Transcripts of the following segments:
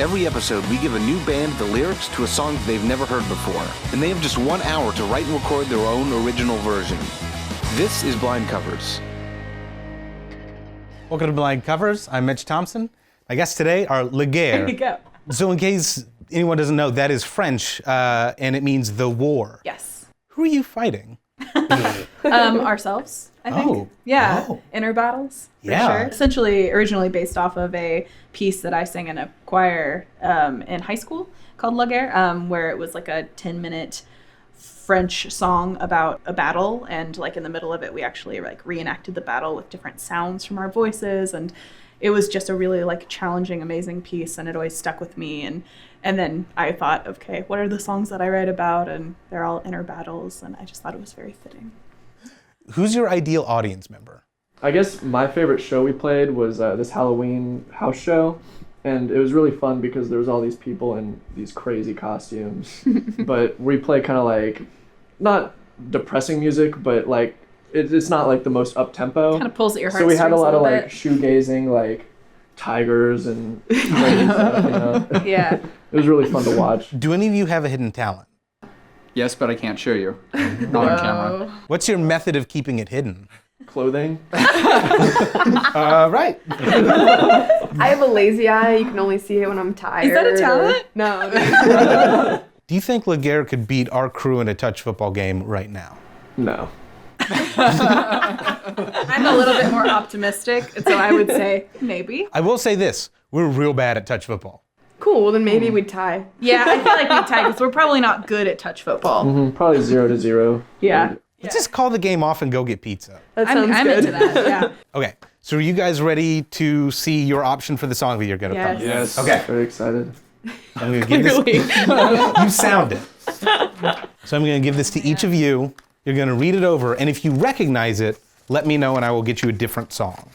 Every episode, we give a new band the lyrics to a song that they've never heard before, and they have just 1 hour to write and record their own original version. This is Blind Covers. Welcome to Blind Covers. I'm Mitch Thompson. My guests today are Guerre. There you go. So in case anyone doesn't know, that is French, and it means the war. Yes. Who are you fighting? Ourselves, I think. Oh. Yeah. Oh. Inner battles, for Yeah. sure. Essentially, originally based off of a piece that I sang in a choir in high school called Guerre, where it was like a 10-minute French song about a battle, and like in the middle of it, we actually like reenacted the battle with different sounds from our voices, and it was just a really like challenging, amazing piece, and it always stuck with me. And then I thought, okay, what are the songs that I write about? And they're all inner battles, and I just thought it was very fitting. Who's your ideal audience member? I guess my favorite show we played was this Halloween house show, and it was really fun because there was all these people in these crazy costumes, but we play kind of like, not depressing music, but like, it's not like the most up-tempo. Kind of pulls at your So we had a heartstrings lot of little like shoegazing, like tigers and crazy stuff, you know? Yeah. It was really fun to watch. Do any of you have a hidden talent? Yes, but I can't show you. Not on camera. What's your method of keeping it hidden? Clothing. Right. I have a lazy eye. You can only see it when I'm tired. Is that a talent? No. Do you think Guerre could beat our crew in a touch football game right now? No. I'm a little bit more optimistic, so I would say maybe. I will say this, we're real bad at touch football. Cool. Well, then maybe we'd tie. Yeah, I feel like we tied because we're probably not good at touch football. Probably 0-0. Yeah. Let's just call the game off and go get pizza. That sounds I'm good. into that, yeah. Okay, so are you guys ready to see your option for the song that you're gonna Yes. come? Yes. Okay. Very excited. I'm gonna give this. You sound it. So I'm gonna give this to each of you. You're gonna read it over, and if you recognize it, let me know and I will get you a different song.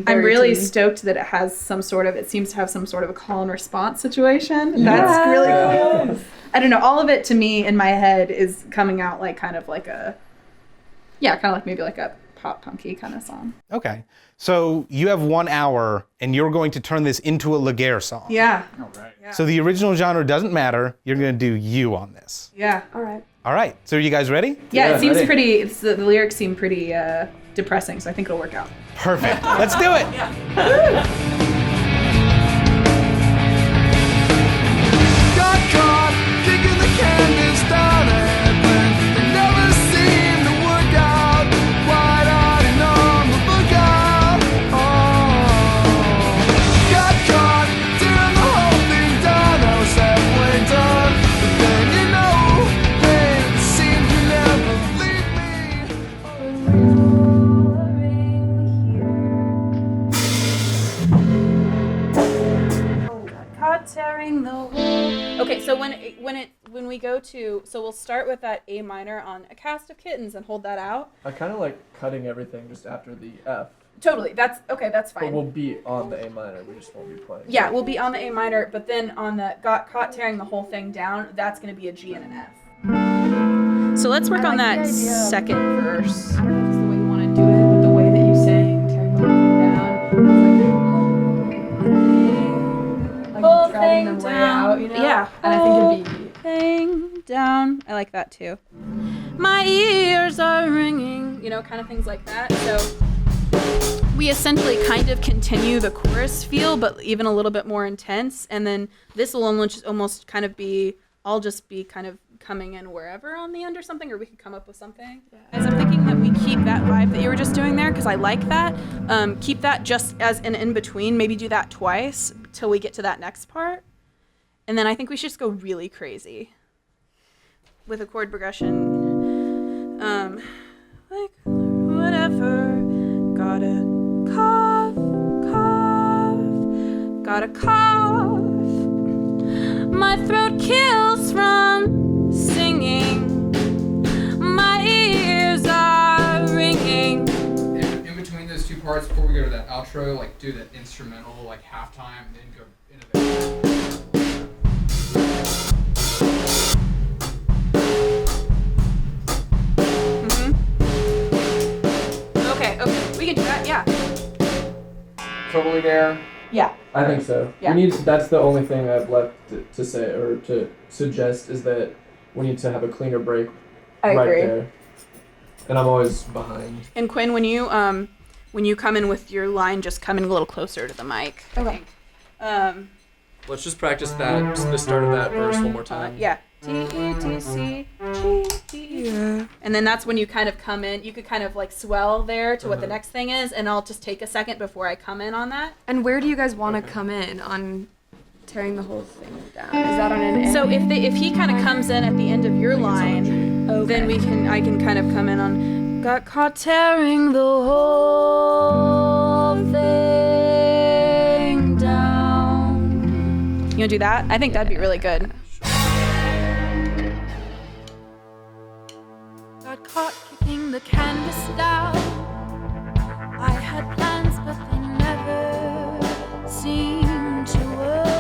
I'm really stoked that it seems to have some sort of a call and response situation. That's really cool. I don't know, all of it to me in my head is coming out like kind of like maybe like a pop punky kind of song. Okay, so you have 1 hour, and you're going to turn this into a Guerre song. Yeah. All right. So the original genre doesn't matter. You're gonna do you on this. Yeah. All right. All right, so are you guys ready? Yeah, Yeah, it seems ready. pretty, the lyrics seem pretty depressing, so I think it'll work out. Perfect. Let's do it. Got caught kicking the canvas down at when it never seemed to work out. Wide-eyed and on the lookout. Oh, got caught tearing the whole thing down. I was halfway done, but then you know, babe, it seemed you never leave me. Caught tearing the whole. Okay, so when we go to, so we'll start with that A minor on A Cast of Kittens and hold that out. I kind of like cutting everything just after the F, Totally, that's but fine. we'll be on the A minor. We just won't be playing. Yeah, we'll be on the A minor, but then on the got caught tearing the whole thing down, that's gonna be a G and an F. So let's work on that second verse. I don't know if it's the way you want to do it, but the way that you sang tearing the whole thing down. Like dragging them way out, you know? Yeah, And I think it'd be. thing down. I like that too. My ears are ringing, kind of things like that. So we essentially kind of continue the chorus feel, but even a little bit more intense. And then this will almost kind of be, I'll just be kind of coming in wherever on the end or something, or we could come up with something. As I'm thinking that we keep that vibe that you were just doing there, because I like that. Keep that just as an in-between. Maybe do that twice till we get to that next part. And then I think we should just go really crazy with a chord progression. Like whatever. Gotta cough, cough, gotta cough. My throat kills from singing. My ears are ringing. In between those two parts, before we go to that outro, like do the instrumental, like halftime, then go into the. Okay, we can do that, yeah. totally there? Yeah. I think so. Yeah. That's the only thing I've left to say or to suggest is that we need to have a cleaner break I right agree. there. And I'm always behind. And Quinn, when you come in with your line, just come in a little closer to the mic. Okay. Let's just practice that, the start of that verse one more time. Yeah. T-E-T-C-G-E. And then that's when you kind of come in. You could kind of like swell there to what the next thing is, and I'll just take a second before I come in on that. And where do you guys want to come in on tearing the whole thing down? Is that on an end? So if he kind of comes in at the end of your line, then I can kind of come in on got caught tearing the whole thing down. You wanna do that? I think that'd be really good. Got caught kicking the canvas down. I had plans, but they never seemed to work.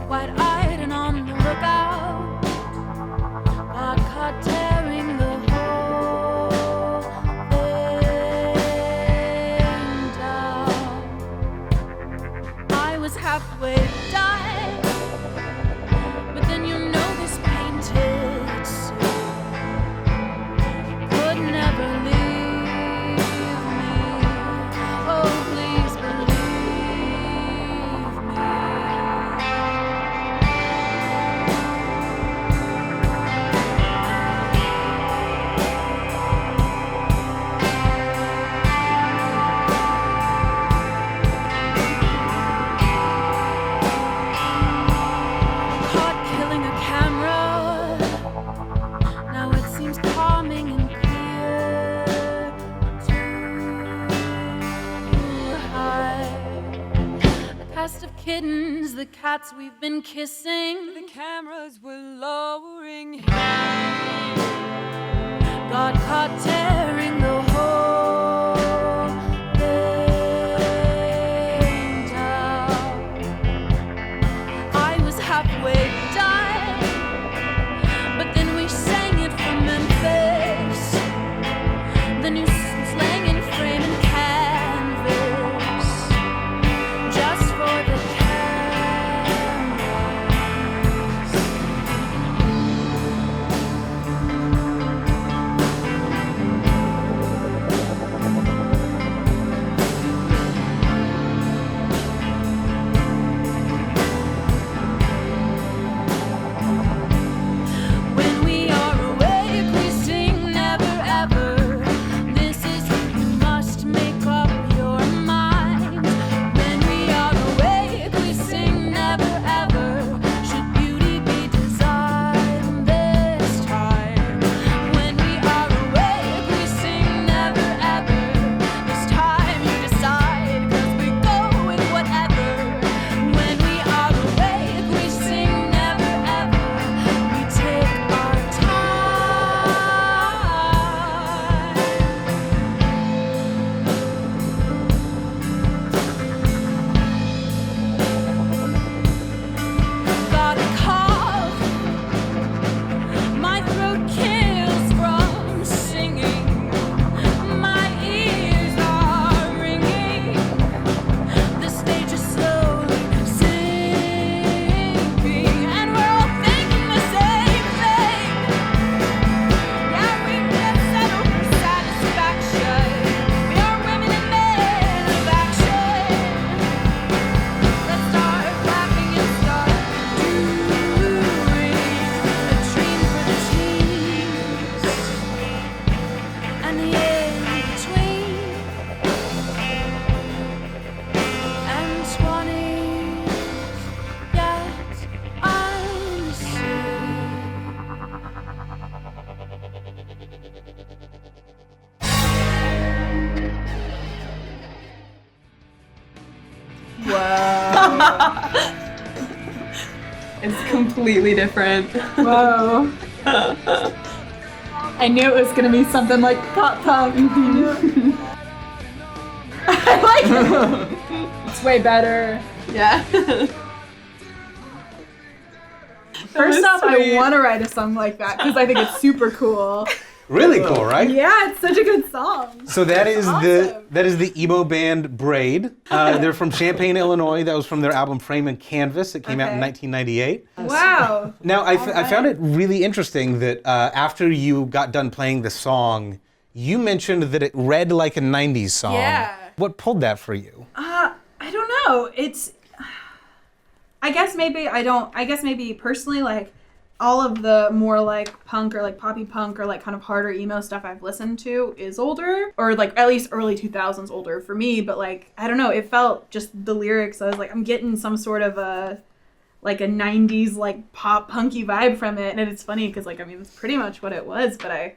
Wide-eyed and on the lookout, got caught tearing the whole thing down. I was halfway done, but then you know this painted suit could never leave me. Oh, please believe me. Caught killing a camera. Now it seems calming and clear to hide. A cast of kittens, the cats we've been kissing. The cameras were lowering. Got caught tearing the whole thing down. I was halfway done, but then we sang it from Memphis. The new slang in frame and canvas, just for the cameras. When we are awake, we sing never ever. This is you must make up your mind. When we are awake, we sing never ever. Should beauty be designed this time? When we are awake, we sing never ever. This time you decide, 'cause we go with whatever. When we are awake, we sing never ever. We take our time. Got a cough. My throat kills from singing. My ears are ringing. The stage is slowly sinking, and we're all thinking the same thing. Yeah, we've been settled for satisfaction. We are women and men of action. Let's start clapping and start doing a dream for the teens and the in-between and 20s yet unseen. It's completely different. Whoa. I knew it was gonna be something like pop punk. I like it. It's way better. Yeah. First off, I sweet. want to write a song like that because I think it's super cool. Really cool, right? Yeah, it's such a good song. So that is awesome. the emo band Braid. They're from Champaign, Illinois. That was from their album Frame and Canvas. It came out in 1998. Wow. Now I found it really interesting that after you got done playing the song, you mentioned that it read like a 90s song. Yeah. What pulled that for you? I don't know. I guess maybe personally, like, all of the more like punk or like poppy punk or like kind of harder emo stuff I've listened to is older, or like at least early 2000s older for me. But like, I don't know, it felt just the lyrics. I was like, I'm getting some sort of a 90s like pop punky vibe from it. And it's funny because like, I mean, that's pretty much what it was, but I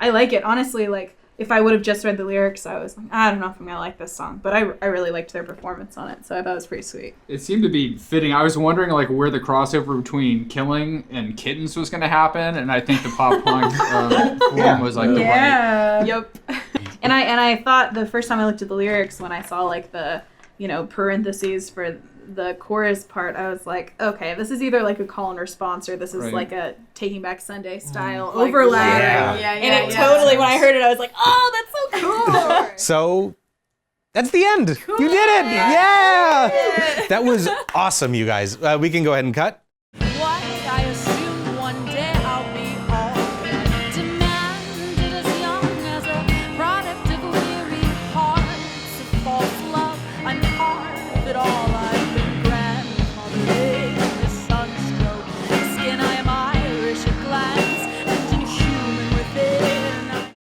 like it. Honestly, like, if I would have just read the lyrics, I was like, I don't know if I'm going to like this song. But I really liked their performance on it, so I thought it was pretty sweet. It seemed to be fitting. I was wondering like where the crossover between Killing and Kittens was going to happen, and I think the pop punk form was like the right. Yep. And I thought the first time I looked at the lyrics, when I saw like the, parentheses for the chorus part, I was like, okay, this is either like a call and response, or this is like a Taking Back Sunday style overlap. And totally, when I heard it, I was like, oh, that's so cool. So that's the end. Cool. You did it. Yeah. That was awesome, you guys. We can go ahead and cut.